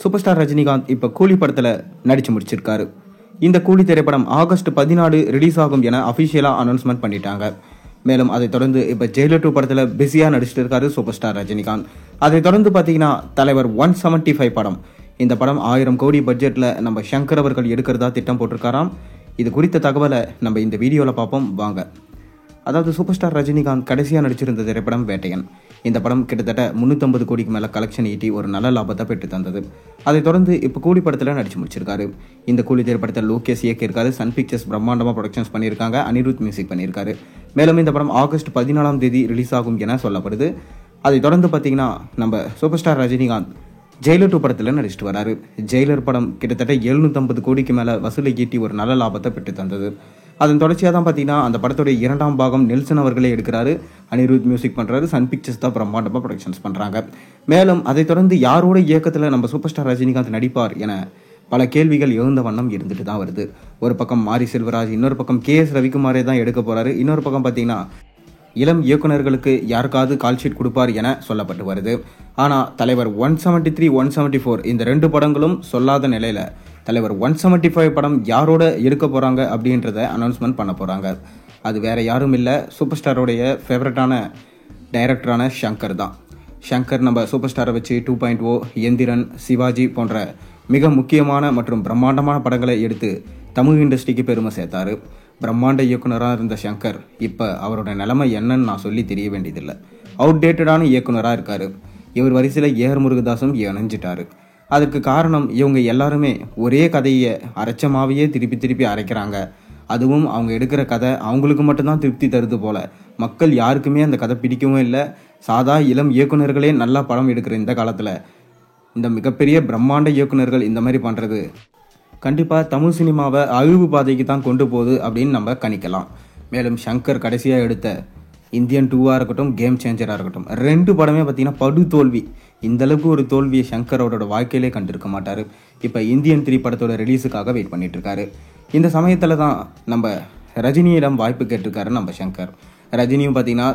Super star Rajinikanth இப்போ கூலி படத்தில் நடிச்சு முடிச்சிருக்காரு. இந்த கூலி திரைப்படம் ஆகஸ்ட் 14 ரிலீஸ் ஆகும் என அஃபிஷியலாக அனௌன்ஸ்மெண்ட் பண்ணிட்டாங்க. மேலும் அதை தொடர்ந்து இப்போ ஜெயிலர் 2 படத்தில் பிஸியாக நடிச்சிட்டு இருக்காரு சூப்பர் ஸ்டார் ரஜினிகாந்த். அதை தொடர்ந்து பார்த்தீங்கன்னா தலைவர் 175 படம், இந்த படம் 1000 கோடி பட்ஜெட்டில் நம்ம சங்கர் அவர்கள் எடுக்கிறதா திட்டம் போட்டிருக்காராம். இது குறித்த தகவலை நம்ம இந்த வீடியோவில் பார்ப்போம் வாங்க. அதாவது சூப்பர் ஸ்டார் ரஜினிகாந்த் கடைசியாக நடிச்சிருந்த திரைப்படம் வேட்டையன். இந்த படம் கிட்டத்தட்ட 350 கோடிக்கு மேலே கலெக்ஷன் ஈட்டி ஒரு நல்ல லாபத்தை பெற்று தந்தது. அதை தொடர்ந்து இப்போ கூலி படத்தில் நடிச்சு முடிச்சிருக்காரு. இந்த கூலி திரைப்படத்தை லோகேஷ் இயக்கியிருக்காரு. சன் பிக்சர்ஸ் பிரம்மாண்டமாக ப்ரொடக்ஷன்ஸ் பண்ணியிருக்காங்க. அனிருத் மியூசிக் பண்ணியிருக்காரு. மேலும் இந்த படம் ஆகஸ்ட் 14 ரிலீஸ் ஆகும் என சொல்லப்படுது. அதை தொடர்ந்து பார்த்தீங்கன்னா நம்ம சூப்பர் ஸ்டார் ரஜினிகாந்த் ஜெயிலர் 2 படத்தில் நடிச்சிட்டு வராரு. ஜெயிலர் படம் கிட்டத்தட்ட 750 கோடிக்கு மேலே வசூலை ஈட்டி ஒரு நல்ல லாபத்தை பெற்று தந்தது. அதன் தொடர்ச்சியாக தான் பார்த்தீங்கன்னா அந்த படத்துடைய 2ஆம் பாகம் நெல்சன் அவர்களே எடுக்கிறாரு. அனிருத் மியூசிக் பண்ணுறாரு. சன் பிக்சர்ஸ் தான் பிரம்மாண்டமாக ப்ரொடக்ஷன்ஸ் பண்ணுறாங்க. மேலும் அதை தொடர்ந்து யாரோட இயக்கத்தில் நம்ம சூப்பர் ஸ்டார் ரஜினிகாந்த் நடிப்பார் என பல கேள்விகள் எழுந்த வண்ணம் இருந்துட்டு தான் வருது. ஒரு பக்கம் மாரி செல்வராஜ், இன்னொரு பக்கம் KS ரவிக்குமாரே தான் எடுக்க போறாரு. இன்னொரு பக்கம் பார்த்தீங்கன்னா இளம் இயக்குநர்களுக்கு யாருக்காவது கால் ஷீட் கொடுப்பார் என சொல்லப்பட்டு வருது. ஆனால் தலைவர் 173, 174 இந்த 2 படங்களும் சொல்லாத நிலையில தலைவர் 175 படம் யாரோட எடுக்க போறாங்க அப்படின்றத அனௌன்ஸ்மெண்ட் பண்ண போறாங்க. அது வேற யாரும் இல்லை, சூப்பர் ஸ்டாரோடைய ஃபேவரட்டான டைரக்டரான சங்கர் தான். சங்கர் நம்ம சூப்பர் ஸ்டாரை வச்சு 2.0, எந்திரன், சிவாஜி போன்ற மிக முக்கியமான மற்றும் பிரம்மாண்டமான படங்களை எடுத்து தமிழ் இண்டஸ்ட்ரிக்கு பெருமை சேர்த்தாரு. பிரம்மாண்ட இயக்குனராக இருந்த சங்கர் இப்போ அவரோட நிலைமை என்னன்னு நான் சொல்லி தெரிய வேண்டியதில்லை. அவுடேட்டடான இயக்குனராக இருக்காரு. இவர் வரிசையில் ஏஆர் முருகதாஸும் இணைஞ்சிட்டாரு. அதுக்கு காரணம் இவங்க எல்லாருமே ஒரே கதையை அரைச்சமாவையே திருப்பி திருப்பி அரைக்கிறாங்க. அதுவும் அவங்க எடுக்கிற கதை அவங்களுக்கு மட்டும்தான் திருப்தி தருது போல. மக்கள் யாருக்குமே அந்த கதை பிடிக்கவும் இல்லை. சாதா இளம் இயக்குநர்களே நல்லா படம் எடுக்கிற இந்த காலத்தில் இந்த மிகப்பெரிய பிரம்மாண்ட இயக்குநர்கள் இந்த மாதிரி பண்ணுறது கண்டிப்பாக தமிழ் சினிமாவை அழிவு பாதைக்கு தான் கொண்டு போகுது அப்படின்னு நம்ம கணிக்கலாம். மேலும் சங்கர் கடைசியாக எடுத்த இந்தியன் 2ஆக இருக்கட்டும், கேம் சேஞ்சராக இருக்கட்டும், 2 படமே பார்த்தீங்கன்னா படு தோல்வி. இந்தளவுக்கு ஒரு தோல்வியை சங்கர் அவரோட வாழ்க்கையிலே கண்டிருக்க மாட்டார். இப்போ இந்தியன் 3 படத்தோட ரிலீஸுக்காக வெயிட் பண்ணிட்டு இருக்காரு. இந்த சமயத்தில் தான் நம்ம ரஜினியிடம் வாய்ப்பு கேட்டிருக்காரு நம்ம சங்கர். ரஜினியும் பார்த்தீங்கன்னா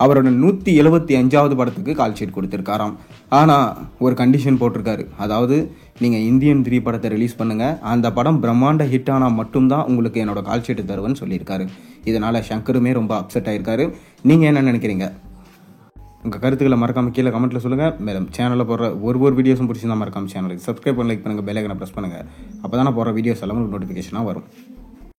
அவரோட 175வது படத்துக்கு கால் ஷீட் கொடுத்துருக்காராம். ஆனால் ஒரு கண்டிஷன் போட்டிருக்காரு. அதாவது நீங்கள் இந்தியன் 3 படத்தை ரிலீஸ் பண்ணுங்கள், அந்த படம் பிரம்மாண்ட ஹிட் ஆனால் மட்டும்தான் உங்களுக்கு என்னோட கால் ஷீட்டு தருவேன்னு சொல்லியிருக்காரு. இதனால் சங்கருமே ரொம்ப அப்செட் ஆகிருக்காரு. நீங்கள் என்ன நினைக்கிறீங்க? உங்கள் கருத்துக்களை மறக்காமல் கீழே கமெண்ட்டில் சொல்லுங்கள். மேலும் சேனலில் போடுற ஒரு வீடியோஸும் பிடிச்சிருந்தா மறக்காமல் சேனலுக்கு சப்ஸ்கிரைப் பண்ணி லைக் பண்ணுங்கள், பெல் ஐக்கனை ப்ரெஸ் பண்ணுங்கள். அப்போ தான் நான் போடுற வீடியோஸ் எல்லாம் உங்களுக்கு நோட்டிஃபிகேஷனாக வரும்.